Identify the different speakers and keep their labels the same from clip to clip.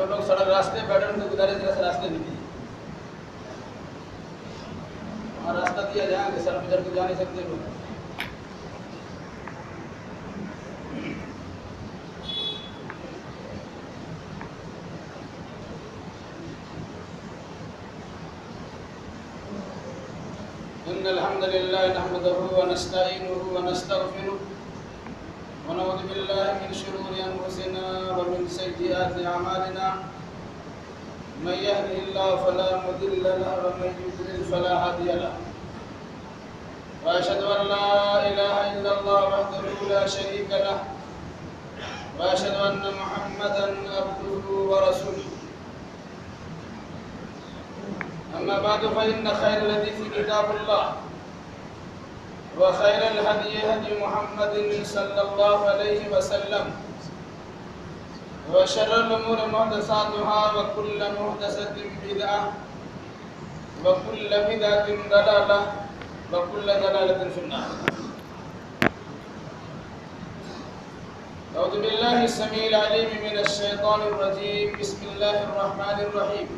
Speaker 1: جو لوگ سڑک راستے بیٹھے ان کو گزارش ذرا سے راستے دیجیے، وہاں راستہ دیا جائے کہ سڑک گزر کے جا نہیں سکتے لوگ۔ إن الحمد لله نحمده ونستعينه ونستغفره ونعوذ بالله من شرور أنفسنا ومن سيئات أعمالنا، من يهده الله فلا مضل له ومن يضلل فلا هادي له، وأشهد أن لا إله إلا الله وحده لا شريك له، وأشهد أن محمدا عبده ورسوله. أما بعد فإن خير الحديث كتاب الله، وخير الهدي هدي محمد صلى الله عليه وسلم، وشر الأمور محدثاتها وكل محدثة بدعة وكل بدعة ضلالة وكل ضلالة في النار. أعوذ بالله السميع العليم من الشيطان الرجيم. بسم الله الرحمن الرحيم.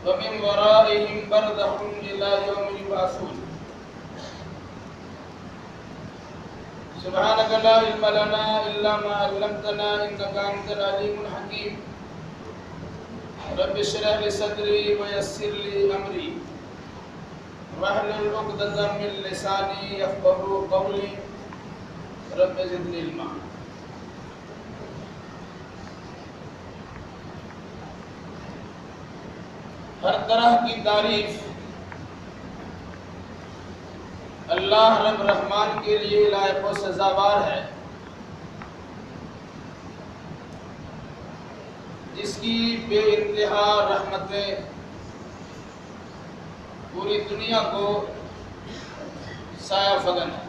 Speaker 1: ومن ورائهم برزخ إلى يوم يبعثون. سبحانك لا علم لنا إلا ما علمتنا إنك أنت العليم الحكيم. رب اشرح لي صدري ويسر لي أمري واحلل عقدة من لساني يفقهوا قولي. رب زدني علما. ہر طرح کی تعریف اللہ رب رحمان کے لیے لائق و سزاوار ہے، جس کی بے انتہا رحمتیں پوری دنیا کو سایہ فگن ہے۔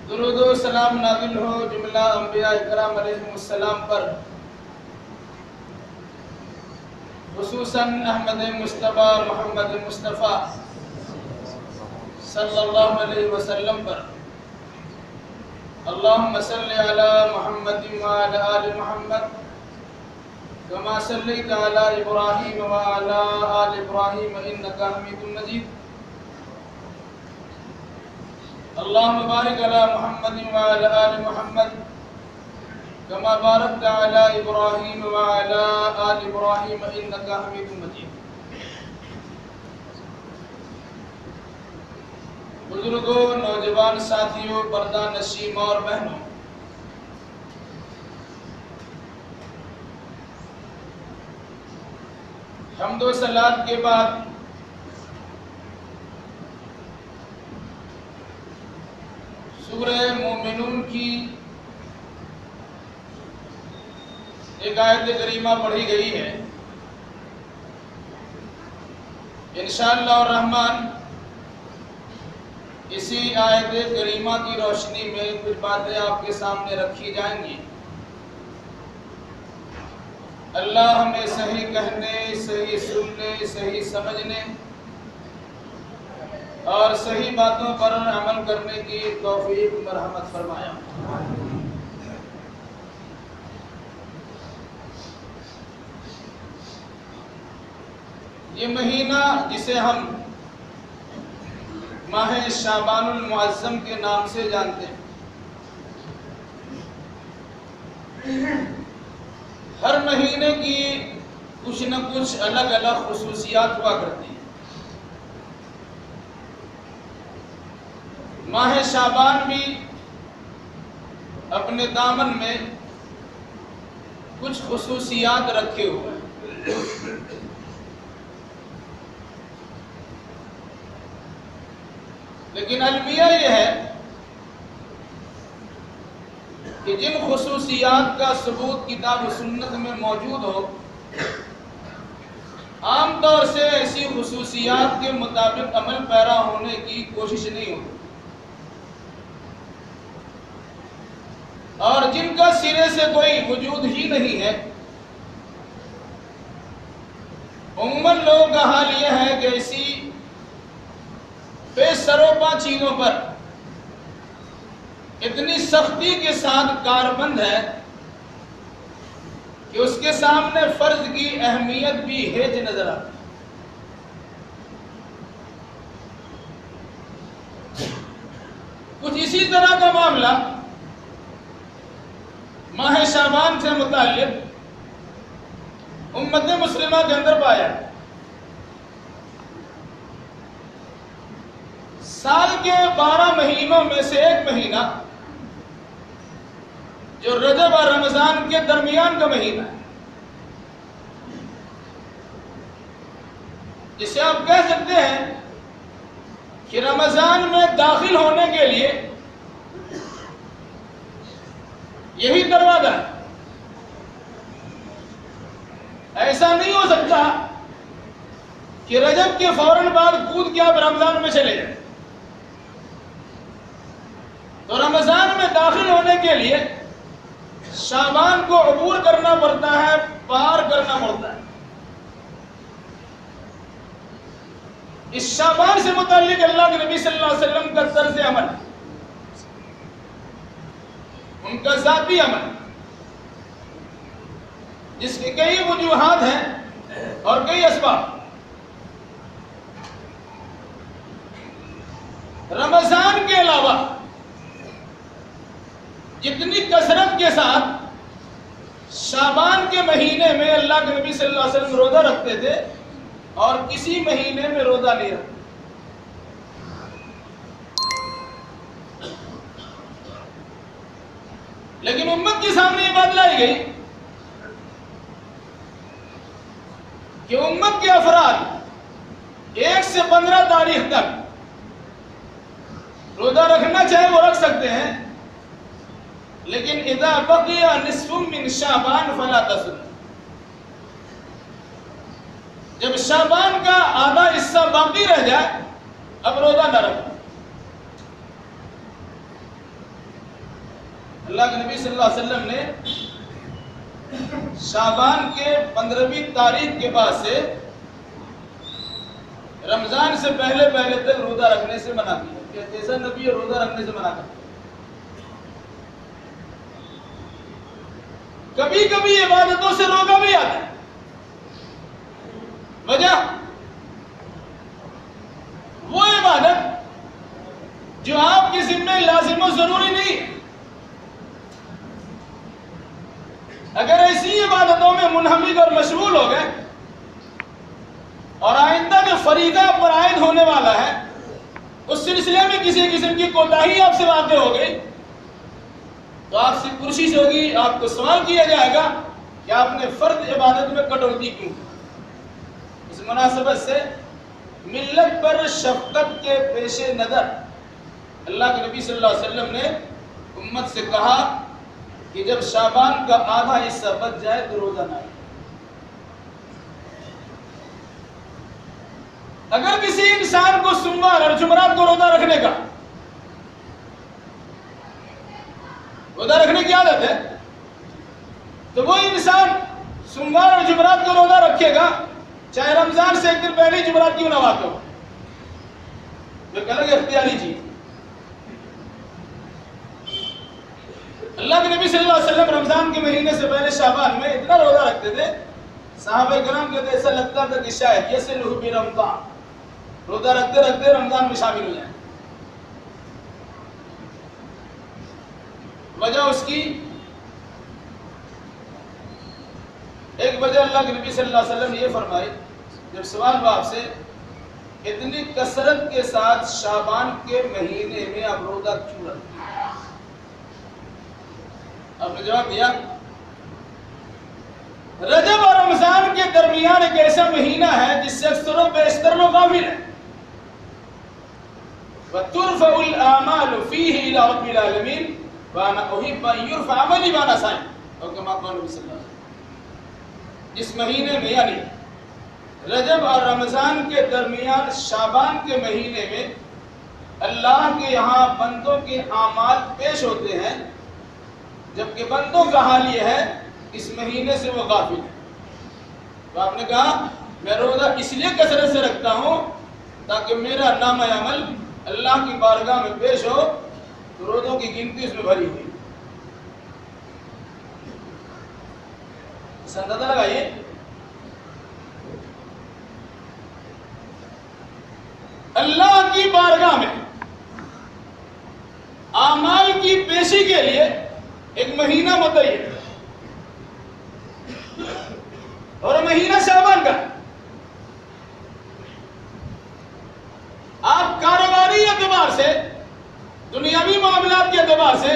Speaker 1: درود و سلام نازل ہو جملہ انبیاء اکرام علیہ السلام پر، خصوصاً احمد مصطفیٰ محمد مصطفیٰ صلی اللہ علیہ وسلم پر۔ اللہم صلی علی محمد وعلی آل محمد کما صلیت علی ابراہیم وعلی آل ابراہیم انکا حمید مجید۔ اللہم بارک علی محمد وعلی آل محمد كما باركت على إبراهيم وعلى آل إبراهيم إنك حميد مجيد۔ بزرگوں، نوجوان ساتھیوں، پردہ نشین اور بہنوں، حمد و صلات کے بعد سورہ مومنون کی ایک آیت کریمہ پڑھی گئی ہے۔ انشاءاللہ الرحمن اسی آیت کریمہ کی روشنی میں کچھ باتیں آپ کے سامنے رکھی جائیں گی۔ اللہ ہمیں صحیح کہنے، صحیح سننے، صحیح سمجھنے اور صحیح باتوں پر عمل کرنے کی توفیق مرحمت فرمایا۔ یہ مہینہ جسے ہم ماہ شعبان المعظم کے نام سے جانتے ہیں، ہر مہینے کی کچھ نہ کچھ الگ الگ خصوصیات ہوا کرتی ہیں۔ ماہ شعبان بھی اپنے دامن میں کچھ خصوصیات رکھے ہوئے ہیں۔ لیکن المیہ یہ ہے کہ جن خصوصیات کا ثبوت کتاب و سنت میں موجود ہو، عام طور سے ایسی خصوصیات کے مطابق عمل پیرا ہونے کی کوشش نہیں ہوتی، اور جن کا سرے سے کوئی وجود ہی نہیں ہے، عموماً لوگوں کا حال یہ ہے کہ ایسی بے سروپا چیزوں پر اتنی سختی کے ساتھ کاربند ہے کہ اس کے سامنے فرض کی اہمیت بھی ہیج نظر آتی ہے۔ کچھ اسی طرح کا معاملہ ماہ شعبان سے متعلق امت مسلمہ کے اندر پایا۔ سال کے 12 مہینوں میں سے ایک مہینہ جو رجب اور رمضان کے درمیان کا مہینہ ہے، جسے آپ کہہ سکتے ہیں کہ رمضان میں داخل ہونے کے لیے یہی دروازہ ہے۔ ایسا نہیں ہو سکتا کہ رجب کے فوراً بعد کود کے آپ رمضان میں چلے جائیں۔ تو رمضان میں داخل ہونے کے لیے شعبان کو عبور کرنا پڑتا ہے، پار کرنا پڑتا ہے۔ اس شعبان سے متعلق اللہ کے نبی صلی اللہ علیہ وسلم کا طرز عمل، ان کا ذاتی عمل، جس کے کئی وجوہات ہیں اور کئی اسباب۔ رمضان کے علاوہ جتنی کثرت کے ساتھ شعبان کے مہینے میں اللہ کے نبی صلی اللہ علیہ وسلم روزہ رکھتے تھے اور کسی مہینے میں روزہ نہیں رکھتے۔ لیکن امت کے سامنے یہ بات لائی گئی کہ امت کے افراد 1 سے 15 تاریخ تک روزہ رکھنا چاہے وہ رکھ سکتے ہیں، لیکن اذا بقی نصف من شعبان فلا تصم، جب شعبان کا آدھا حصہ باقی رہ جائے اب روزہ نہ رکھو۔ اللہ کے نبی صلی اللہ علیہ وسلم نے شعبان کے 15ویں تاریخ کے بعد سے رمضان سے پہلے تک روزہ رکھنے سے منع کیا کہ جیسا نبی روزہ رکھنے سے منع کرتا۔ کبھی کبھی عبادتوں سے روکا بھی آتا ہے، وجہ وہ عبادت جو آپ کے ذمہ لازم و ضروری نہیں ہے۔ اگر ایسی عبادتوں میں منہمک اور مشغول ہو گئے اور آئندہ جو فریضہ پر عائد ہونے والا ہے اس سلسلے میں کسی قسم کی کوتاہی آپ سے واقع ہو گئی تو آپ سے کوشش ہوگی، آپ کو سوال کیا جائے گا کہ آپ نے فرض عبادت میں کٹوتی کیوں۔ اس مناسبت سے ملت پر شفقت کے پیش نظر اللہ کے نبی صلی اللہ علیہ وسلم نے امت سے کہا کہ جب شعبان کا آدھا حصہ بچ جائے تو روزہ نہ رکھے۔ اگر کسی انسان کو سوموار اور جمعرات کو روزہ رکھنے کی عادت ہے تو وہ انسان سوموار اور جمعرات کو روزہ رکھے گا چاہے رمضان سے ایک دن پہلے جمعرات کیوں نہ واقع ہو، جو ایک الگ اختیاری چیز۔ اللہ کے نبی صلی اللہ علیہ وسلم رمضان کے مہینے سے پہلے شعبان میں اتنا روزہ رکھتے تھے، صحابہ کرام کہتے ایسا لگتا تھا کہ شاید یصلہ برمضان، روزہ رکھتے رکھتے رمضان میں شامل ہو جائیں۔ وجہ اس کی ایک وجہ اللہ کے نبی صلی اللہ علیہ وسلم نے یہ فرمائی، جب سوال ہوا آپ سے اتنی کثرت کے ساتھ شعبان کے مہینے میں آپ روزہ کیوں رکھتے ہیں، آپ نے جواب دیا رجب اور رمضان کے درمیان ایک ایسا مہینہ ہے جس سے اکثر و بیشتر لوگ غافل ہیں۔ وَتُرْفَعُ الْآمَالُ فِيهِ إِلَىٰ رَبِّ الْعَالَمِينَ وَأَنَا أُحِبُّ أَن يُرْفَعَ عَمَلِي وَأَنَا صَائِمٌ، اور کما قال نبی صلی اللہ علیہ وسلم، اس مہینے میں یعنی رجب اور رمضان کے درمیان شعبان کے مہینے میں اللہ کے یہاں بندوں کے اعمال پیش ہوتے ہیں، جبکہ بندوں کا حال یہ ہے اس مہینے سے وہ غافل ہے۔ تو آپ نے کہا میں روزہ اس لیے کثرت سے رکھتا ہوں تاکہ میرا نام عمل اللہ کی بارگاہ میں پیش ہو تو روزوں کی گنتی اس میں بھری ہوئی. اس اندازہ لگائیے اللہ کی بارگاہ میں اعمال کی پیشی کے لیے ایک مہینہ متعین ہے اور مہینہ شعبان کا. آپ کاروباری اعتبار سے دنیاوی معاملات کے اعتبار سے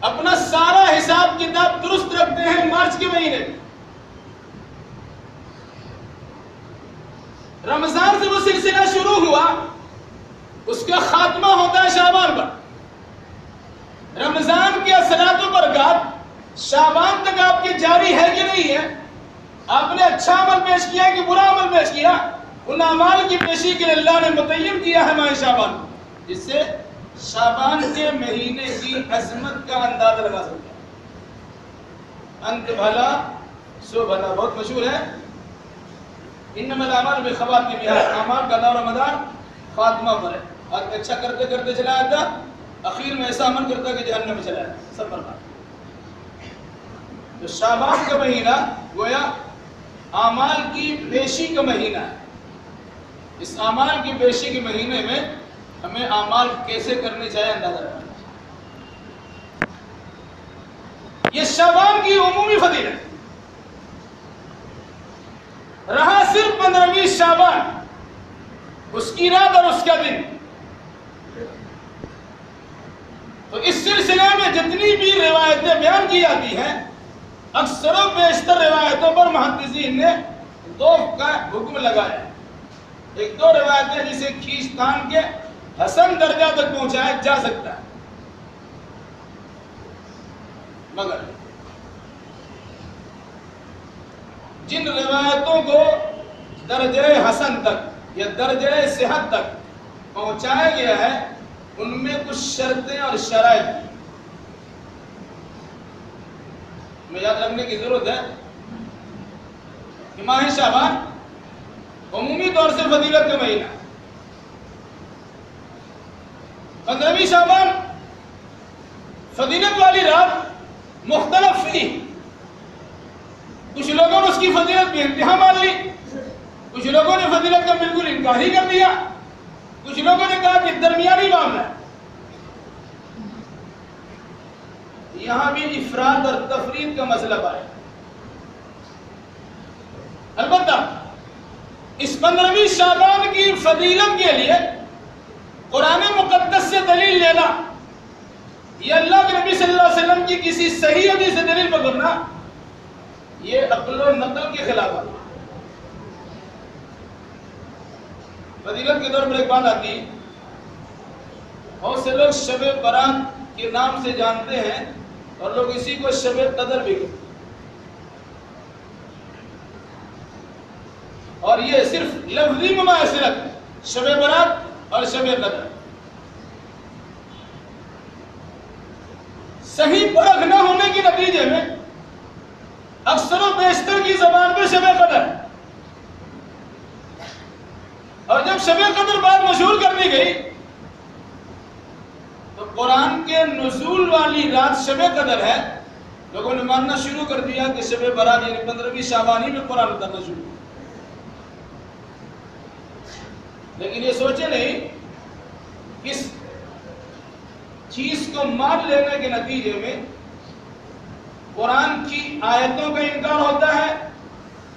Speaker 1: اپنا سارا حساب کتاب درست رکھتے ہیں مارچ کے مہینے میں. رمضان سے وہ سلسلہ شروع ہوا, اس کا خاتمہ ہوتا ہے شعبان پر. رمضان کے اثرات و برکات شعبان تک آپ کی جاری ہے کہ نہیں ہے؟ آپ نے اچھا عمل پیش کیا کہ برا عمل پیش کیا؟ ان اعمال کی پیشی کے لیے اللہ نے متعین کیا ہے ماہ شعبان, جس سے شعبان کے مہینے کی عظمت کا اندازہ لگا سکتے ہیں. انت بھلا سو بھلا بہت مشہور ہے. انما الاعمال بالخواتیم, اعمال کا دور رمضان خاتمہ پر ہے. آدمی اچھا کرتے کرتے چلا جاتا, اخیر میں ایسا عمل کرتا کہ جہنم میں چلا جاتا, سب برباد. تو شعبان کا مہینہ گویا اعمال کی پیشی کا مہینہ ہے. اس اعمال کی پیشی کے مہینے میں ہمیں اعمال کیسے کرنے چاہیے اندازہ رکھنا. یہ شعبان کی عمومی فضیلت رہا صرف 15ویں شعبان, اس کی رات اور اس کا دن. تو اس سلسلے میں جتنی بھی روایتیں بیان کی جاتی ہیں, اکثر و بیشتر روایتوں پر محدثین نے دو کا حکم لگایا. ایک دو روایتیں جسے کھینچتان کے حسن درجہ تک پہنچایا جا سکتا ہے, مگر جن روایتوں کو درجہ حسن تک یا درجہ صحت تک پہنچایا گیا ہے ان میں کچھ شرطیں اور شرائط میں یاد رکھنے کی ضرورت ہے. کہ ماہ شعبان عمومی طور سے فضیلت کا مہینہ, 15ویں شعبان فضیلت والی رات مختلف فی. کچھ لوگوں نے اس کی فضیلت بھی انتہا مان لی, کچھ لوگوں نے فضیلت کا بالکل انکار ہی کر دیا, کچھ لوگوں نے کہا کہ درمیانی معاملہ ہے. یہاں بھی افراد اور تفرید کا مسئلہ پائے. البتہ اس 15ویں شعبان کی فضیلت کے لیے قرآن مقدس سے دلیل لینا, یہ اللہ کے نبی صلی اللہ علیہ وسلم کی کسی صحیح حدیث سے دلیل پکڑنا, یہ عقل و نقل کے خلاف ہے. فضیلت کے دور پر ایک بات آتی ہے, بہت سے لوگ شب برات کے نام سے جانتے ہیں اور لوگ اسی کو شب قدر بھی کہتے ہیں, اور یہ صرف لفظی مماثلت ہے, شب برات اور شب قدر. صحیح پرکھ نہ ہونے کے نتیجے میں اکثر و بیشتر کی زبان پہ شب قدر, اور جب شب قدر بات مشہور کر دی گئی تو قرآن کے نزول والی رات شب قدر ہے, لوگوں نے ماننا شروع کر دیا کہ شب برات یعنی 15ویں شعبان ہی میں قرآن اترنا شروع. لیکن یہ سوچے نہیں کس چیز کو مان لینے کے نتیجے میں قرآن کی آیتوں کا انکار ہوتا ہے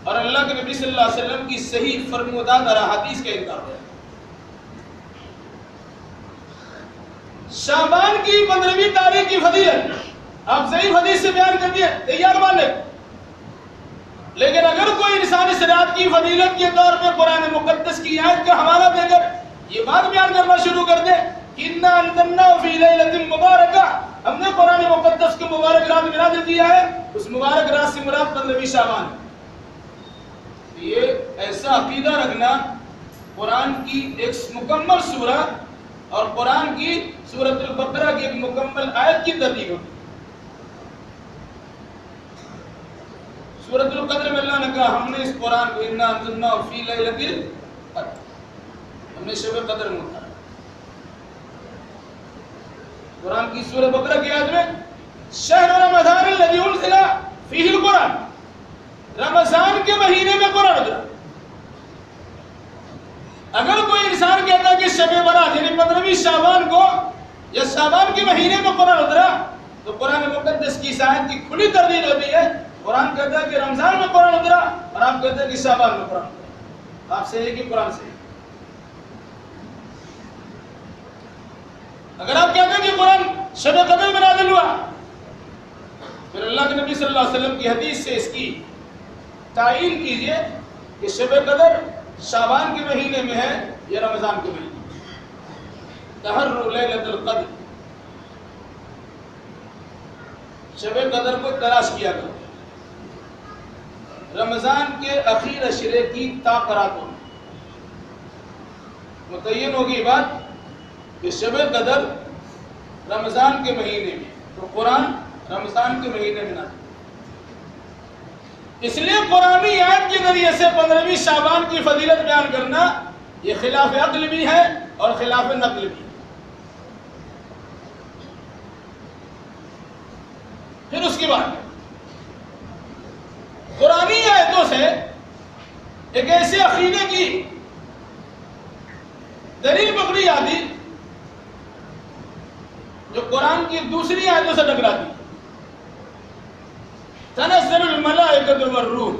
Speaker 1: اور اللہ کے نبی صلی اللہ علیہ وسلم کی صحیح فرمودہ احادیث کا انکار ہوتا ہے. شعبان کی 15ویں تاریخ کی فضیلت آپ صحیح حدیث سے بیان کر دیے, تیار ماننے. لیکن اگر کوئی انسان اس رات کی فضیلت کے طور پہ قرآن مقدس کی آیت کا حوالہ دے کر یہ بات بیان کرنا شروع کر دے کہ اِنَّا أَنزَلْنَاهُ فِي لَيْلَةٍ مُبَارَكَةٍ, ہم نے قرآن مقدس کو مبارک رات میں نازل کیا ہے, اس مبارک رات سے مراد 15ویں شعبان ہے. یہ ایسا عقیدہ رکھنا قرآن کی ایک مکمل سورہ اور قرآن کی سورۃ البقرہ کی ایک مکمل آیت کی ترتیب. سورۃ القدر میں اللہ نے کہا ہم نے اس قرآن کو اِنَّا أَنزَلْنَاهُ فِي لَيْلَةِ القدر, ہم نے شب قدر میں اتارا. قرآن کی سورہ بقرہ کی آیت میں شہر رمضان الذی انزل فیہ القرآن، رمضان کے مہینے میں قرآن اترا۔ اگر کوئی انسان کہتا ہے کہ شب برات یعنی 15ویں شعبان کو یا شعبان کے مہینے میں قرآن اترا، تو قرآن مقدس کی اس آیت کی کھلی تردید ہوتی ہے۔ قرآن کہتا ہے کہ رمضان میں قرآن اترا اور آپ کہتے ہیں کہ شعبان میں قرآن اترا۔ آپ سے ہے کہ قرآن سے؟ اگر آپ کہتے ہیں کہ قرآن شب قدر میں نازل ہوا، پھر اللہ کے نبی صلی اللہ علیہ وسلم کی حدیث سے اس کی تعین کیجئے کہ شب قدر شعبان کے مہینے میں ہے یا رمضان کے مہینے میں۔ تحروا لیلۃ القدر، شب قدر کو تلاش کیا کرو رمضان کے اخیر عشرے کی تاقراتوں میں۔ متعین ہوگی بات کہ شب قدر رمضان کے مہینے میں، تو قرآن رمضان کے مہینے میں نازل۔ اس لیے قرآنی آیت کے ذریعے سے 15ویں شعبان کی فضیلت بیان کرنا یہ خلاف عقل بھی ہے اور خلاف نقل بھی ہے۔ پھر اس کے بعد قرآنی آیتوں سے ایک ایسے عقیدے کی دلیل پکڑی جاتی جو قرآن کی دوسری آیتوں سے ٹکراتی۔ تنزل الملائکۃ والروح،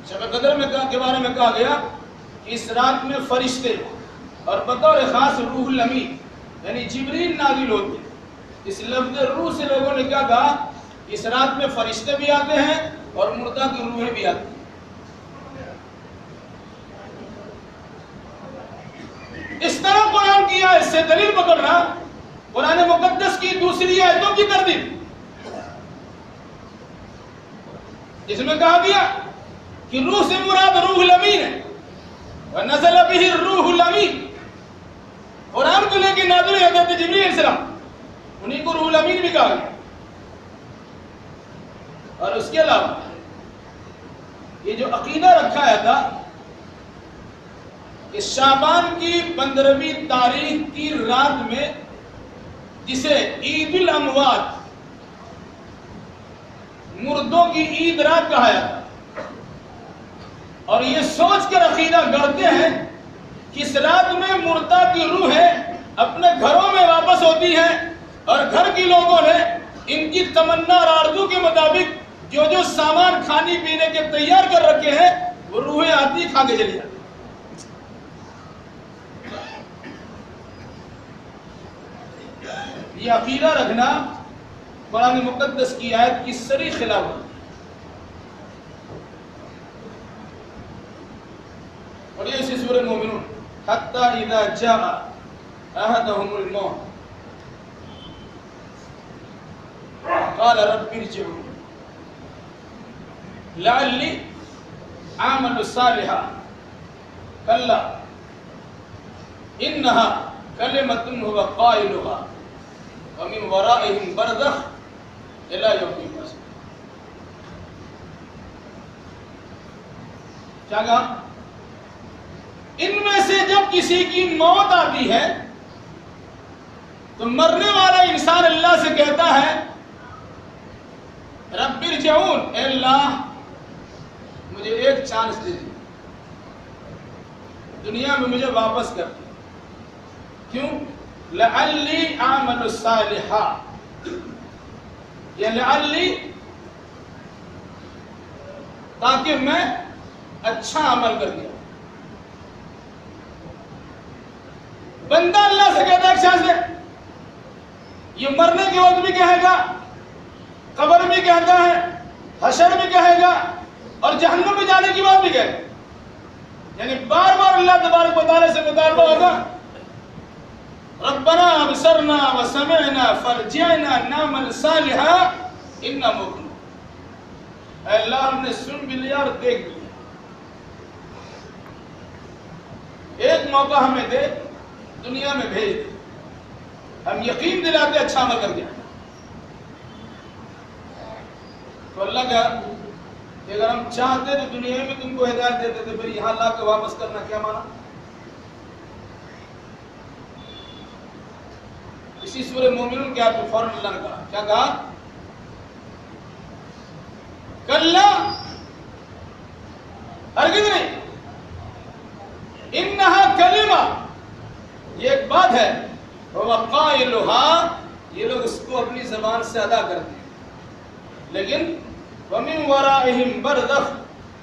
Speaker 1: شب قدر میں کے بارے میں کہا گیا کہ اس رات میں فرشتے اور بطور خاص روح الامین یعنی جبریل نازل ہوتے ہیں۔ اس لفظ روح سے لوگوں نے کیا کہا؟ اس رات میں فرشتے بھی آتے ہیں اور مردہ کی روحیں بھی آتی ہیں۔ اس طرح قرآن کی آیت سے دلیل پکڑنا قرآن مقدس کی دوسری آیتوں کی تردید، جس میں کہا گیا کہ روح سے مراد روح الامین ہے، وَنَزَلَ بِهِ الرُّوحُ الْأَمِينُ، قرآن کو لے کے نازل ہوئی حضرت جبریل علیہ السلام، انہیں کو روح الامین بھی کہا گیا۔ اور اس کے علاوہ یہ جو عقیدہ رکھا ہے تھا کہ شعبان کی 15ویں تاریخ کی رات میں، جسے عید الاموات مردوں کی عید رات کہا جاتا، اور یہ سوچ کر عقیدہ کرتے ہیں کہ اس رات میں مردہ کی روحیں اپنے گھروں میں واپس ہوتی ہیں اور گھر کے لوگوں نے ان کی تمنا اور آرزو کے مطابق جو جو سامان کھانے پینے کے تیار کر رکھے ہیں وہ روحیں آتی کھا کے چلی جاتی۔ یہ عقیدہ رکھنا قرآن مقدس کی آیت کی صریح خلاف ہے۔ اور یہ اسی سورہ مومنون، حتی اذا جاء احدهم الموت قال رب ارجعون لعلی اعمل صالحا کلا انها کلمۃ هو قائلها ومن ورائهم برزخ الى یوم یبعثون۔ کیا کہا؟ ان میں سے جب کسی کی موت آتی ہے تو مرنے والا انسان اللہ سے کہتا ہے رب ارجعون، اے اللہ مجھے ایک چانس دے دی، دنیا میں مجھے واپس کر دے۔ کیوں؟ لعلی اعمل صالحا، یا لعلی تاکہ میں اچھا عمل کر دیا۔ بندہ اللہ سے کہتا ہے ایک چانس دے، یہ مرنے کے وقت بھی کہے گا، قبر بھی کہتا ہے، حشر بھی کہے گا اور جہنم میں جانے کی بات بھی کہے گا، یعنی بار بار اللہ تبارک و تعالی سے مطالبہ ہوگا ربنا ابصرنا وسمعنا فرجعنا نعمل صالحا انا موقنون، اے اللہ ہم نے سن بھی لیا اور دیکھ بھی لیا، ایک موقع ہمیں دے، دنیا میں بھیج دے، ہم یقین دلاتے اچھا عمل کر دیا۔ تو اللہ کا کہ اگر ہم چاہتے تو دنیا میں تم کو ہدایت دیتے تھے، پھر یہاں لا کے واپس کرنا کیا مانا؟ اسی سورہ مومنون کے آیت میں فوراً اللہ نے کہا، کیا کہا؟ کلا، ہرگز نہیں، انہا کلمہ، یہ ایک بات ہے، وقائلہا، یہ لوگ اس کو اپنی زبان سے ادا کرتے ہیں، لیکن وَمِن وَرَائِهِمْ بَرْزَخٌ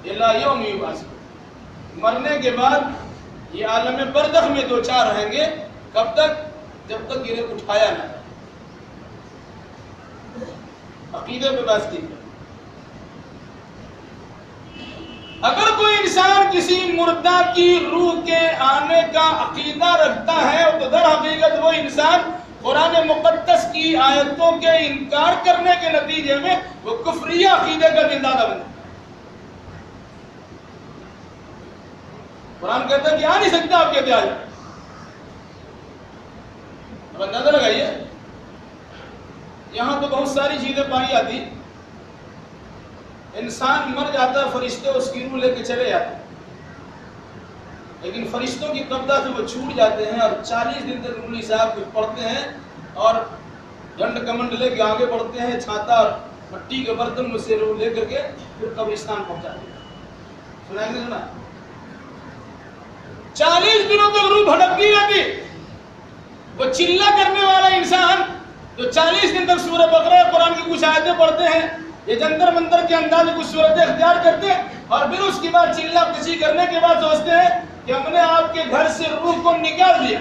Speaker 1: إِلَى يَوْمِ يُبْعَثُونَ، مرنے کے بعد یہ عالم برزخ میں دو چار رہیں گے، کب تک؟ جب تک انہیں اٹھایا نہ جائے۔ عقیدے پہ بات کی، اگر کوئی انسان کسی مردہ کی روح کے آنے کا عقیدہ رکھتا ہے تو در حقیقت وہ انسان قرآن مقدس کی آیتوں کے انکار کرنے کے نتیجے میں وہ کفریہ عقیدے کا دیندار بن جاتا ہے۔ قرآن کہتا ہے کہ آ نہیں سکتا، آپ کہتے آ جائے۔ اب اندازہ لگائیے، یہاں تو بہت ساری چیزیں پائی جاتی، انسان مر جاتا ہے، فرشتے اس کی روح لے کے چلے جاتے ہیں، لیکن فرشتوں کی قبضہ سے وہ چھوٹ جاتے ہیں اور 40 دن تک مولوی صاحب کچھ پڑھتے ہیں اور ڈنڈ کمنڈ لے کے آگے بڑھتے ہیں، چھاتا اور مٹی کے برتن میں سے روح لے کر کے پھر قبرستان پہنچاتے ہیں۔ سنا کہ نہیں سنا؟ 40 دنوں تک روح بھٹکتی رہتی۔ وہ چلا کرنے والا انسان جو 40 دن تک سورہ بقرہ قرآن کی کچھ آیتیں پڑھتے ہیں، یہ جنتر منتر کے انداز میں کچھ صورتیں اختیار کرتے ہیں، اور پھر اس کے بعد چلا کسی کرنے کے بعد سوچتے ہیں کہ ہم نے آپ کے گھر سے روح کو نکال دیا۔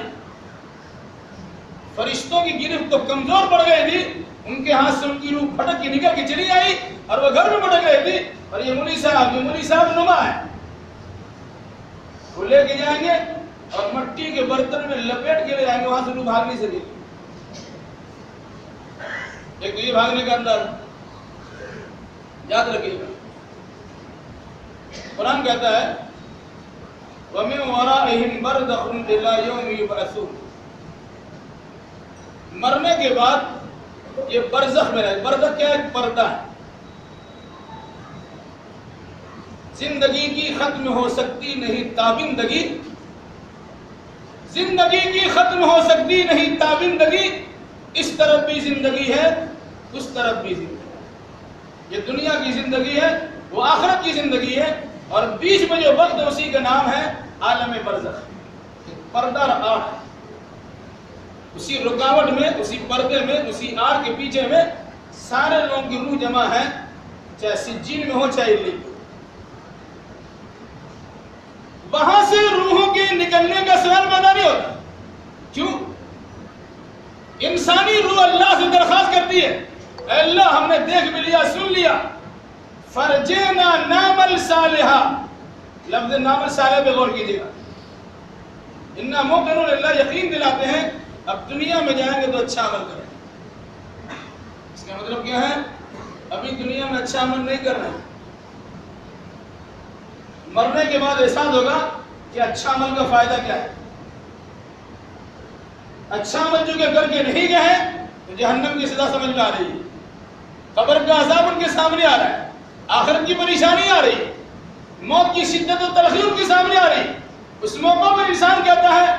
Speaker 1: فرشتوں کی گرفت تو کمزور پڑ گئی تھی، ان کے ہاتھ سے ان کی روح پھٹک کے نکل کے چلی آئی اور وہ گھر میں پھٹک گئی تھی، اور یہ مولوی صاحب نما ہے، وہ لے کے جائیں گے اور مٹی کے برتن میں لپیٹ کے لے جائیں گے، وہاں سے روح بھاگ نہیں سکے۔ ایک تو یہ بھاگنے کا انداز یاد رکھیے گا۔ قرآن کہتا ہے وَمِن وَرَائِهِمْ بَرْزَخٌ إِلَى يَوْمِ يُبْعَثُونَ، مرنے کے بعد یہ برزخ میں رہے۔ برزخ کیا ہے؟ ایک پردہ ہے۔ زندگی کی ختم ہو سکتی نہیں تابندگی، زندگی کی ختم ہو سکتی نہیں تابندگی، اس طرف بھی زندگی ہے، اس طرف بھی زندگی ہے۔ یہ دنیا کی زندگی ہے، وہ آخرت کی زندگی ہے، اور بیچ میں جو وقت ہے اسی کا نام ہے عالم برزخ۔ پردہ آڑ، اسی رکاوٹ میں، اسی پردے میں، اسی آڑ کے پیچھے میں سارے لوگوں کی روح جمع ہے، چاہے سجین میں ہو چاہے علی میں۔ وہاں سے روحوں کے نکلنے کا سوال پیدا نہیں ہوتا۔ کیوں؟ انسانی روح اللہ سے درخواست کرتی ہے، اے اللہ ہم نے دیکھ بھی لیا، سن لیا، فرجینا نعمل صالحا، لفظ نعمل صالح پہ غور کیجیے گا۔ انا موقنون، اللہ یقین دلاتے ہیں اب دنیا میں جائیں گے تو اچھا عمل کریں۔ اس کا مطلب کیا ہے؟ ابھی دنیا میں اچھا عمل نہیں کر رہے ہیں، مرنے کے بعد احساس ہوگا کہ اچھا عمل کا فائدہ کیا ہے۔ اچھا عمل جو کہ کر کے نہیں گئے ہیں تو جہنم کی سزا سمجھ میں آ رہی ہے، قبر کا عذاب ان کے سامنے آ رہا ہے، آخرت کی پریشانی آ رہی ہے، موت کی شدت و تلخی ان کے سامنے آ رہی ہے۔ اس موقع پر انسان کہتا ہے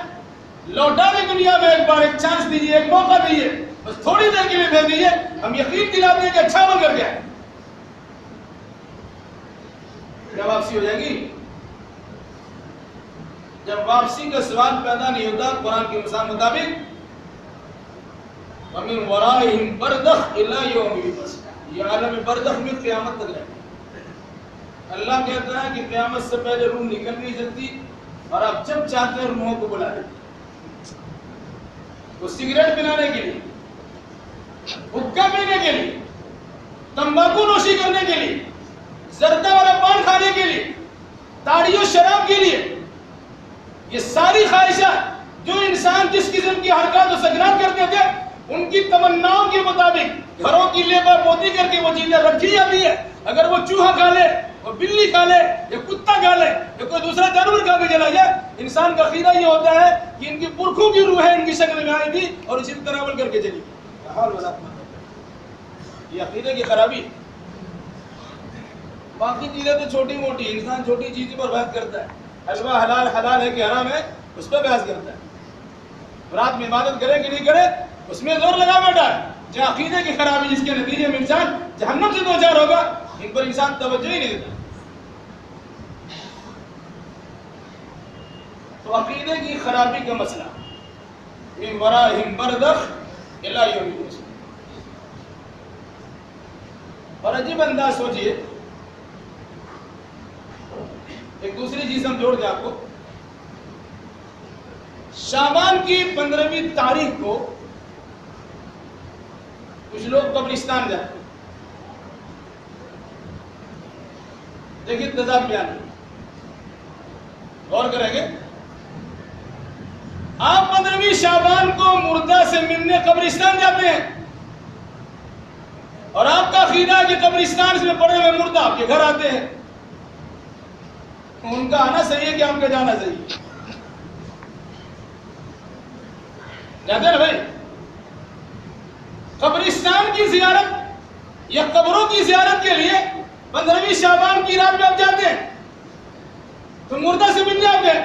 Speaker 1: لوٹا دیں دنیا میں، ایک بار ایک چانس دیجیے، ایک موقع دیجیے، بس تھوڑی دیر کے لیے بھیج دیجیے، ہم یقین دلاتے ہیں کہ اچھا عمل کر گئے۔ کیا واپسی ہو جائے گی؟ جب واپسی کا سوال پیدا نہیں ہوتا قرآن کے مطابق وَمِن وَرَائِهِمْ بَرْزَخٌ إِلَى يَوْمِ يُبْعَثُونَ، یہ عالم برزخ میں قیامت تک رہے گا۔ اللہ کہتا ہے کہ قیامت سے پہلے روح نکل نہیں سکتی، اور آپ جب چاہتے ہیں روحوں کو بلا لیں۔ وہ سگریٹ پلانے کے لیے، حقہ پینے کے لیے، تمباکو نوشی کرنے کے لیے، زردہ والا پان کھانے کے لیے، تاڑی و شراب کے لیے، یہ ساری خواہشات جو انسان جس قسم کی حرکات و سکنات کرتے تھے ان کی تمناؤں کے مطابق گھروں کی لیبا پوتی کر کے وہ چیزیں رکھی جاتی ہے۔ اگر وہ چوہا کھا لے، وہ بلی کھا لے، یا کتا کھا لے، یا کوئی دوسرا جانور کھا کے چلا جائے، انسان کا عقیدہ یہ ہوتا ہے کہ ان کی پرکھوں کی روح ہے ان کی شکل میں آئی تھی اور اسی طرح عمل کر کے چلی گئی۔ یہ عقیدے کی خرابی ہے۔ باقی چیزیں تو چھوٹی موٹی، انسان چھوٹی چیزوں پر بحث کرتا ہے، حلوہ حلال ہے کہ حرام ہے اس پہ بحث کرتا ہے، رات میں عبادت کرے کہ نہیں کرے اس میں زور لگا بیٹھا ہے. جو عقیدے کی خرابی جس کے نتیجے میں انسان جہنم سے دوچار ہوگا، ان پر انسان توجہ ہی نہیں دیتا. تو عقیدے کی خرابی کا مسئلہ من ورائہم برزخ الی یوم الدین. اور عجیب انداز سوچئے، ایک دوسری چیز ہم جوڑ دیں آپ کو. شعبان کی 15ویں تاریخ کو کچھ لوگ قبرستان جاتے ہیں. دیکھیے تضاد بیان غور کریں گے. آپ 15ویں شعبان کو مردہ سے ملنے قبرستان جاتے ہیں، اور آپ کا عقیدہ ہے کہ قبرستان میں پڑے ہوئے مردہ آپ کے گھر آتے ہیں. ان کا آنا صحیح ہے کہ آپ کا جانا صحیح ہے؟ جاتے ہیں بھائی. قبرستان کی زیارت یا قبروں کی زیارت کے لیے 15ویں شعبان کی رات میں آپ جاتے ہیں تو مردہ سے ملنے آپ گئے،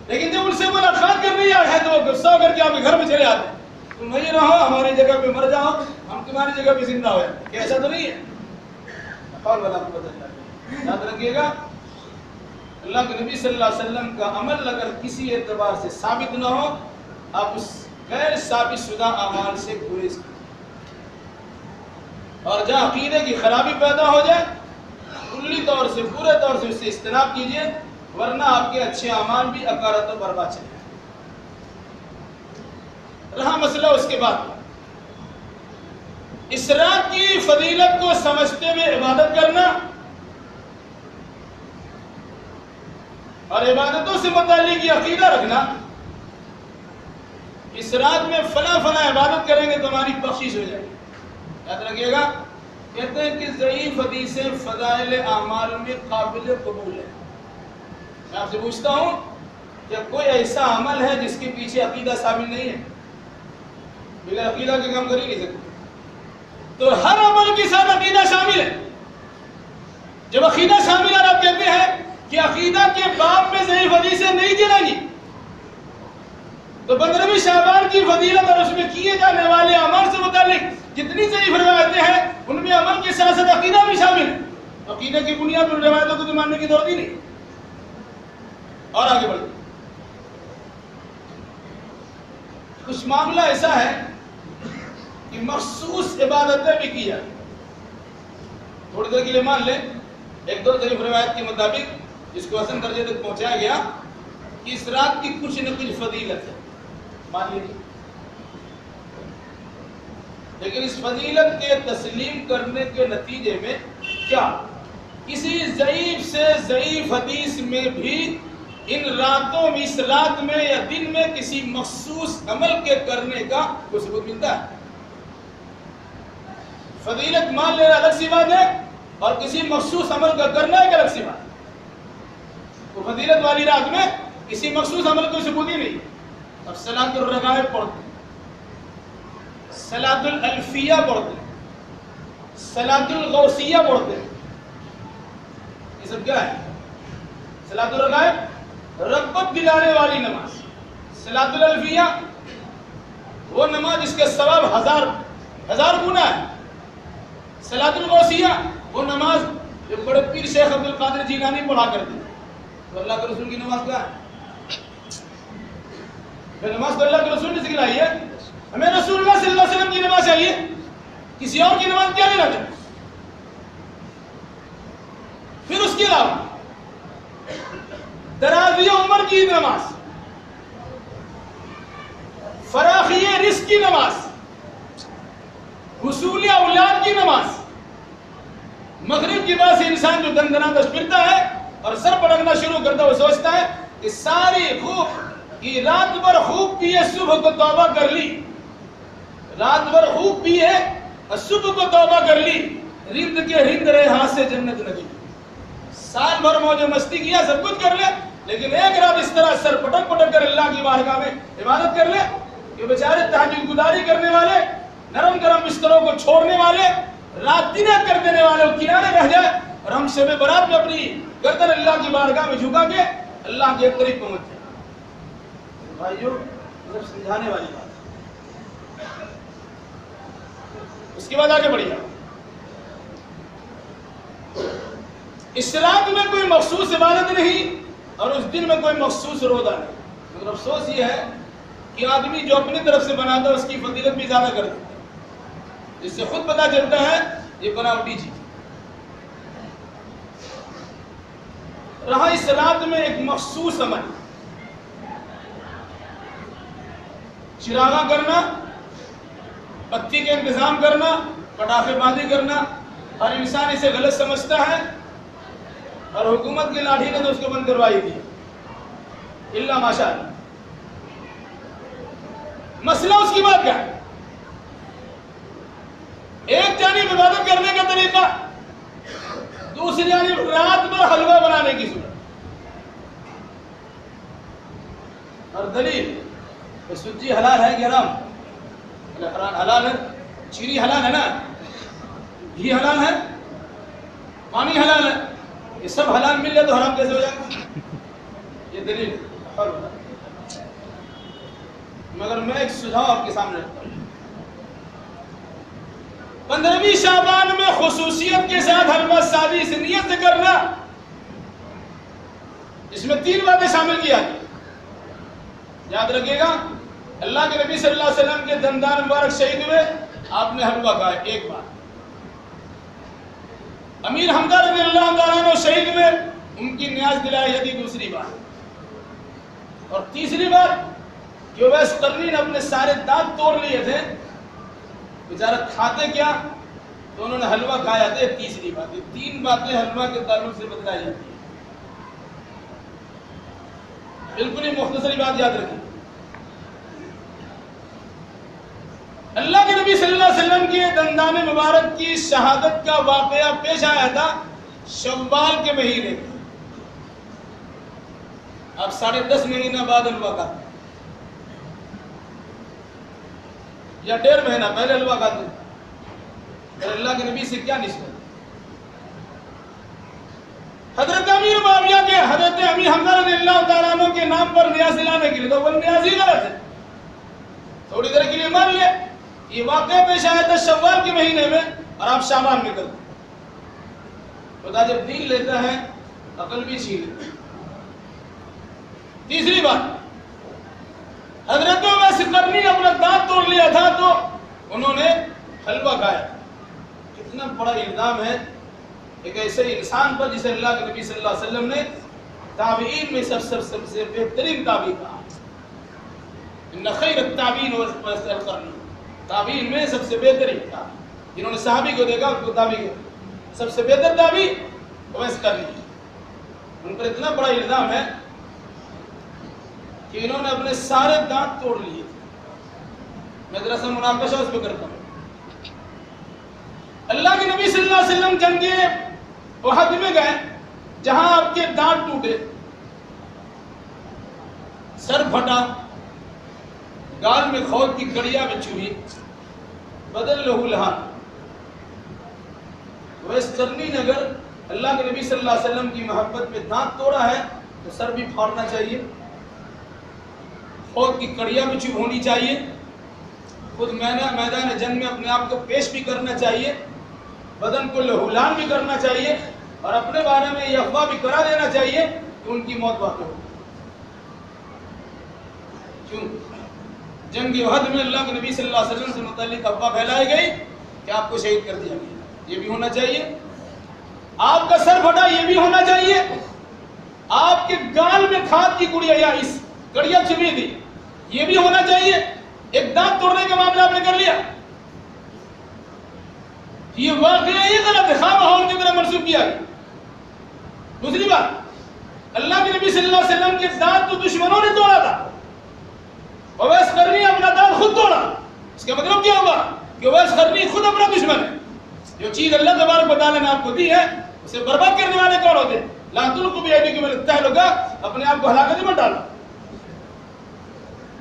Speaker 1: لیکن جب ان سے ملاقات کرنی ہے تو وہ غصہ کر کے آپ کے گھر میں چلے آتے ہیں. تم وہیں رہو، ہماری جگہ پہ مر جاؤ، ہم تمہاری جگہ پہ زندہ ہو جائیں. کہ ایسا تو نہیں ہے؟ یاد رکھیے گا، اللہ کے نبی صلی اللہ علیہ وسلم کا عمل اگر کسی اعتبار سے ثابت نہ ہو، آپ اس غیر ثابت شدہ اعمال سے گریز کریں. اور جہاں عقیدے کی خرابی پیدا ہو جائے کلی طور سے پورے طور سے اس سے اجتناب کیجیے، ورنہ آپ کے اچھے اعمال بھی اکارت و برباد چلے جائیں. رہا مسئلہ اس کے بعد اس رات کی فضیلت کو سمجھتے ہوئے عبادت کرنا اور عبادتوں سے متعلق یہ عقیدہ رکھنا، اس رات میں فلاں فلاں عبادت کریں گے تو ہماری بخشش ہو جائے گی. یاد رکھیے گا، کہتے ہیں کہ ضعیف حدیثیں فضائل اعمال میں قابل قبول ہے. میں آپ سے پوچھتا ہوں کہ کوئی ایسا عمل ہے جس کے پیچھے عقیدہ شامل نہیں ہے؟ بغیر عقیدہ کے کام کر ہی نہیں سکتے. تو ہر عمل کے ساتھ عقیدہ شامل ہے. جب عقیدہ شامل ہے، آپ کہتے ہیں کہ عقیدہ کے باب میں ضعیف حدیثیں نہیں چلیں گی، تو 15ویں شعبان کی فضیلت اور اس میں کیے جانے والے عمل سے متعلق جتنی ضعیف روایتیں ہیں ان میں عمل کے ساتھ ساتھ عقیدہ بھی شامل ہے. عقیدہ کی بنیاد پر روایتوں کو تو ماننے کی ضرورت ہی نہیں. اور آگے بڑھتے کچھ معاملہ ایسا ہے کہ مخصوص عبادتیں بھی کی جائیں. تھوڑی دیر کے لیے مان لیں ایک دو ضعیف روایت کے مطابق جس کو حسن درجے تک پہنچایا گیا کہ اس رات کی کچھ نہ کچھ فضیلت ہے، مان لیجیے. لیکن اس فضیلت کے تسلیم کرنے کے نتیجے میں کیا کسی ضعیف سے ضعیف حدیث میں بھی ان راتوں میں، اس رات میں یا دن میں کسی مخصوص عمل کے کرنے کا کوئی ثبوت ملتا ہے؟ فضیلت مان لینا الگ سی بات ہے اور کسی مخصوص عمل کا کرنا ایک الگ سی بات ہے. تو فضیلت والی رات میں کسی مخصوص عمل کو ثبوت ہی نہیں. اب صلاۃ الرغائب پڑھتے ہیں، صلاۃ الالفیہ پڑھتے ہیں، صلاۃ الغوثیہ پڑھتے ہیں. یہ سب کیا ہے؟ صلاۃ الرغائب رغبت دلانے والی نماز. صلاۃ الالفیہ وہ نماز جس کے ثواب ہزار گنا ہے. صلاۃ الغوثیہ وہ نماز جو بڑے پیر شیخ عبد القادر جیلانی پڑھا کرتے ہیں. تو اللہ کے رسول کی نماز کیا ہے؟ نماز تو اللہ کے رسول نے سکھلائی ہے. ہمیں رسول اللہ صلی اللہ علیہ وسلم کی نماز چاہیے، کسی اور کی نماز کیا لینا چاہیے؟ پھر اس کے علاوہ دراز عمر کی نماز، فراخی رزق کی نماز، حصول اولاد کی نماز. مغرب کے بعد سے انسان جو دندناتش پھرتا ہے اور سر پٹکنا شروع کرتا ہے، وہ سوچتا ہے کہ ساری خوب کی رات بھر خوب پیے، صبح کو توبہ کر لی، رات بھر خوب پیے اور صبح کو توبہ کر لی، رند کے رند رہے ہاتھ سے جنت لگی. سال بھر موج مستی کیا، سب کچھ کر لے، لیکن ایک رات اس طرح سر پٹک پٹک کر اللہ کی بارگاہ میں عبادت کر لے کہ بیچارے تہجد گزاری کرنے والے، نرم گرم بستروں کو چھوڑنے والے، رات دن کر دینے والے وہ کنارے رہ جائے اور ہم شب برات میں اپنی گردن اللہ کی بارگاہ میں جھکا کے اللہ کے قریب پہنچ جائے. بھائیو سمجھانے والی بات ہے. اس کے بعد آگے بڑھیے. اس رات میں کوئی مخصوص عبادت نہیں اور اس دن میں کوئی مخصوص روزہ نہیں. مگر افسوس یہ ہے کہ آدمی جو اپنی طرف سے بناتا ہے اس کی فضیلت بھی زیادہ کر دیتا ہے، جس سے خود پتہ چلتا ہے یہ بناوٹی چیز. رہا اس رات میں ایک مخصوص عمل، چراغاں کرنا، بتی کا انتظام کرنا، پٹاخے بازی کرنا. ہر انسان اسے غلط سمجھتا ہے اور حکومت کی لاٹھی نے تو اس کو بند کروائی تھی الا ماشاء اللہ. مسئلہ اس کی بات کیا ہے؟ ایک جانب عبادت کرنے کا طریقہ، دوسری جانب رات بھر حلوہ بنانے کی صورت. اور دلیل سوجی حلال ہے کہ حرام؟ حلال ہے. چینی حلال ہے نا، گھی حلال ہے، پانی حلال ہے، یہ سب حلال مل جائے تو حرام کیسے ہو جائے؟ یہ دلیل ہے. مگر میں ایک سجھاؤ آپ کے سامنے رکھتا ہوں. 15ویں شعبان میں خصوصیت کے ساتھ حلوہ سادی اس نیت سے کرنا، اس میں 3 باتیں شامل کی آتی. یاد رکھیے گا، اللہ کے نبی صلی اللہ علیہ وسلم کے دندان مبارک شہید ہوئے، آپ نے حلوہ کھایا ایک بار. امیر حمزہ رضی اللہ عنہ شہید ہوئے، ان کی نیاز دلائی جاتی دوسری بار. اور تیسری بار کہ اویس قرنی نے اپنے سارے دانت توڑ لیے تھے، بیچارہ کھاتے کیا تو انہوں نے حلوہ کھایا تھا. تیسری بات. یہ 3 باتیں حلوہ کے تعلق سے بتلائی جاتی ہیں. بالکل ہی مختصری بات یاد رکھیں. اللہ کے نبی صلی اللہ علیہ وسلم کے دندان مبارک کی شہادت کا واقعہ پیش آیا تھا شوال کے مہینے میں. اب 10.5 مہینہ بعد حلوہ کھاتے یا 1.5 مہینہ پہلے حلوہ کھاتے. اور اللہ کے نبی سے کیا نسبت؟ حضرت امیر معاویہ کے حضرت امیر حمزہ رضی اللہ تعالیٰ عنہ کے نام پر نیاز دلانے کے لیے، تو وہ نیاز ہی غلط ہے. تھوڑی دیر کے لیے مان لے یہ واقعہ پیش آیا تھا شوال کے مہینے میں اور آپ شعبان میں کرتے. خدا جب دین لیتا ہے عقل بھی چھین لیتا ہے. تیسری بات، حضرت اویس قرنی نے اپنا دانت توڑ لیا تھا تو انہوں نے حلوہ کھایا. کتنا بڑا الزام ہے ایک ایسے انسان پر جسے اللہ کے نبی صلی اللہ علیہ وسلم نے تابعین میں سب سے بہترین تابعی کہا. ان خیر التابعین اویس القرنی، تابعین میں سب سے بہترین تھا. جنہوں نے صحابی کو دیکھا اس کو تابعی کہا. سب سے بہتر تابعی اویس قرنی. ان پر اتنا بڑا الزام ہے کہ انہوں نے اپنے سارے دانت توڑ لیے. میں ذرا سا مناقشہ اس پہ کرتا ہوں. اللہ کے نبی صلی اللہ علیہ وسلم جنگ احد میں گئے جہاں آپ کے دانت ٹوٹے، سر پھٹا، گال میں خود کی کڑیاں بچھی ہوئی، بدل لہو لہان. اویس قرنی نے اگر اللہ کے نبی صلی اللہ علیہ وسلم کی محبت میں دانت توڑا ہے تو سر بھی پھاڑنا چاہیے، خود کی کڑیاں بچھی ہونی چاہیے، خود میدان جنگ میں اپنے آپ کو پیش بھی کرنا چاہیے، بدن کو لہولان بھی کرنا چاہیے اور اپنے بارے میں یہ افواہ بھی کرا دینا چاہیے کہ ان کی موت واقع ہو. کیوں؟ جنگ احد میں اللہ کے نبی صلی اللہ علیہ وسلم سے متعلق افواہ پھیلائی گئی کہ آپ کو شہید کر دیا گیا. یہ بھی ہونا چاہیے. آپ کا سر پھٹا، یہ بھی ہونا چاہیے. آپ کے گال میں کھاد کی کڑیاں چھپی تھی، یہ بھی ہونا چاہیے. ایک دانت توڑنے کا معاملہ آپ نے کر لیا، یہ واقعہ یہ غلط ہے، خواہ ماحول کی طرح منسوخ کیا گیا. دوسری بات، اللہ کے نبی صلی اللہ علیہ وسلم کے دانت تو دشمنوں نے توڑا تھا، اویس قرنی اپنا دانت خود توڑا. اس کا مطلب کیا ہوگا کہ اویس قرنی خود اپنا دشمن ہے. جو چیز اللہ تبارک و تعالیٰ نے آپ کو دی ہے اسے برباد کرنے والے کون ہوتے ہیں؟ لا تلقوا بأيديكم إلى التهلكة، اپنے آپ کو ہلاکت میں ڈالا.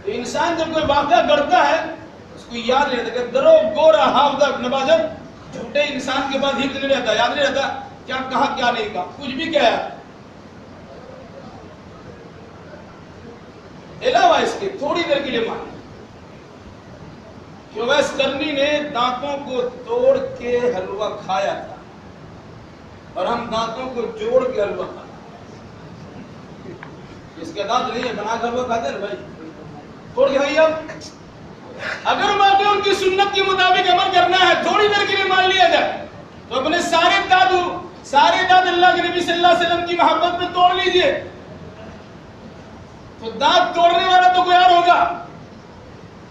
Speaker 1: تو انسان جب کوئی واقعہ کرتا ہے اس کو یاد نہیں رہتا کہ درو گورا حافظ نبازت، جھوٹے انسان کے بعد ہی نہیں رہتا، یاد نہیں رہتا کیا کہا کیا نہیں کہا، کچھ بھی کہا. علاوہ اس کے تھوڑی دیر کے لیے مان کہ اویس قرنی نے دانتوں کو توڑ کے حلوہ کھایا تھا اور ہم دانتوں کو جوڑ کے حلوہ کھاتے ہیں. اس کے دانت نہیں ہے بنا کے حلوہ کھاتے ہیں بھائی, توڑ کے کھائیے. اگر واقعی ان کی سنت کے مطابق عمل کرنا ہے, تھوڑی دیر کے لیے مان لیا جائے, تو اپنے سارے دانت اللہ کے نبی صلی اللہ علیہ وسلم کی محبت میں توڑ لیجئے. تو دانت توڑنے والا تو کوئی اور ہوگا,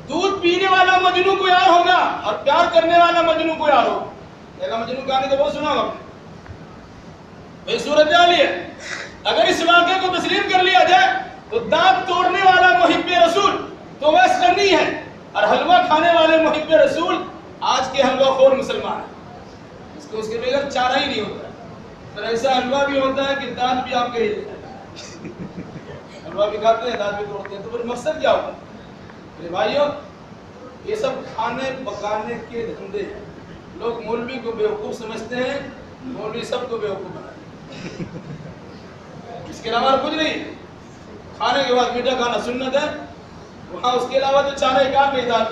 Speaker 1: دودھ پینے والا مجنو کوئی اور ہوگا, اور پیار کرنے والا مجنو کوئی اور ہوگا. ایک مجنو کہانی تو بہت سنا ہوگا بھائی. صورت حال ہے, اگر اس واقعے کو تسلیم کر لیا جائے تو دانت توڑنے والا محب رسول تو اویس قرنی ہے, اور حلوہ کھانے والے محب رسول آج کے حلوہ خور مسلمان ہیں. اس کے بغیر چارہ ہی نہیں ہوتا. تو ایسا حلوہ بھی ہوتا ہے کہ دانت بھی آپ کے ہی لیتے ہیں, حلوہ بھی کھاتے ہیں دانت بھی توڑتے ہیں. تو پھر مقصد کیا ہوگا میرے بھائیوں؟ یہ سب کھانے پکانے کے دھندے ہیں. لوگ مولوی کو بیوقوف سمجھتے ہیں, مولوی سب کو بیوقوف بناتے ہیں. اس کے علاوہ کچھ نہیں. کھانے کے بعد میٹھا کھانا سنت ہے, وہاں اس کے علاوہ تو چارہ کار نہیں تھا.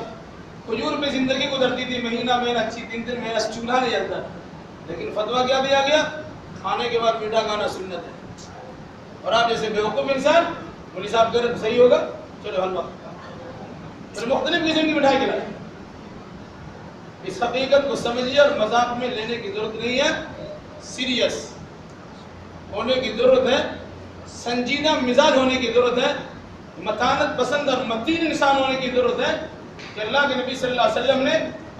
Speaker 1: کھجور پہ زندگی گزرتی تھی, مہینہ اچھی 3 مہینہ چولہا نہیں جلتا. لیکن فتویٰ کیا دیا گیا؟ کھانے کے بعد میٹھا کھانا سنت ہے. اور آپ جیسے بیوقوف انسان مولوی صاحب کہہ رہے صحیح ہوگا, چلو حلوہ. پھر مختلف قسم کی مٹھائی کھلائیں. اس حقیقت کو سمجھیے اور مذاق میں لینے کی ضرورت نہیں ہے. سیریس ہونے کی ضرورت ہے, سنجیدہ مزاج ہونے کی ضرورت ہے, متانت پسند اور متین انسان ہونے کی ضرورت ہے کہ اللہ کے نبی صلی اللہ علیہ وسلم نے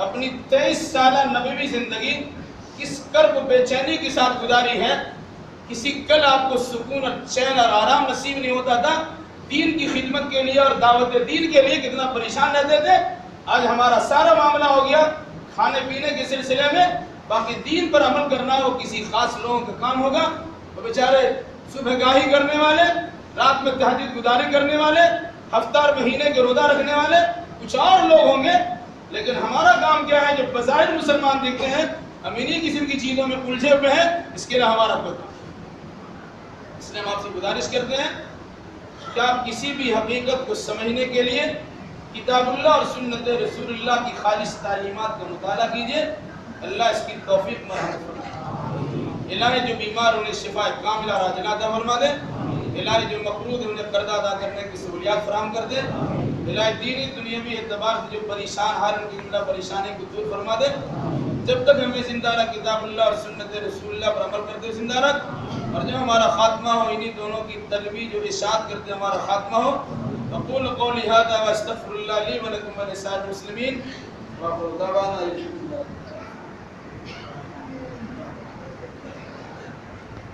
Speaker 1: اپنی 23 سالہ نبوی زندگی کس کرب بے چینی کے ساتھ گزاری ہے. کسی کل آپ کو سکون اور چین اور آرام نصیب نہیں ہوتا تھا. دین کی خدمت کے لیے اور دعوت دین کے لیے کتنا پریشان رہتے تھے. آج ہمارا سارا معاملہ ہو گیا کھانے پینے کے سلسلے میں. باقی دین پر عمل کرنا وہ کسی خاص لوگوں کا کام ہوگا. وہ بیچارے صبح گاہی کرنے والے, رات میں تہجد گزاری کرنے والے, ہفتہ مہینے کے روزہ رکھنے والے کچھ اور لوگ ہوں گے. لیکن ہمارا کام کیا ہے؟ جو بظاہر مسلمان دیکھتے ہیں ہم انہی قسم کی چیزوں میں الجھے ہوئے ہیں. اس کے لیے ہمارا کوئی کام. اس لیے ہم آپ سے گزارش کرتے ہیں کہ آپ کسی بھی حقیقت کو سمجھنے کے لیے کتاب اللہ اور سنت رسول اللہ کی خالص تعلیمات کا مطالعہ کیجئے. اللہ اس کی توفیق مرحمت فرمائے. الہی جو بیمار انہیں شفا کاملہ راجلہ عطا فرما دے. الہی جو مقروض ہے انہیں قرض ادا کرنے کی سہولیات فراہم کر دے. الہی دینی دنیاوی اعتبار سے جو پریشان حال ان کی جملہ پریشانی کو دور فرما دے. جب تک ہمیں زندہ رکھ کتاب اللہ اور سنت رسول اللہ پر عمل کرتے زندہ رکھ, اور جب ہمارا خاتمہ ہو انہی دونوں کی ترویج جو اشاعت کرتے ہمارا خاتمہ ہو. اقول قولی ھذا واستغفر اللہ لی ولکم ولسائر المسلمین. وآخر دعوانا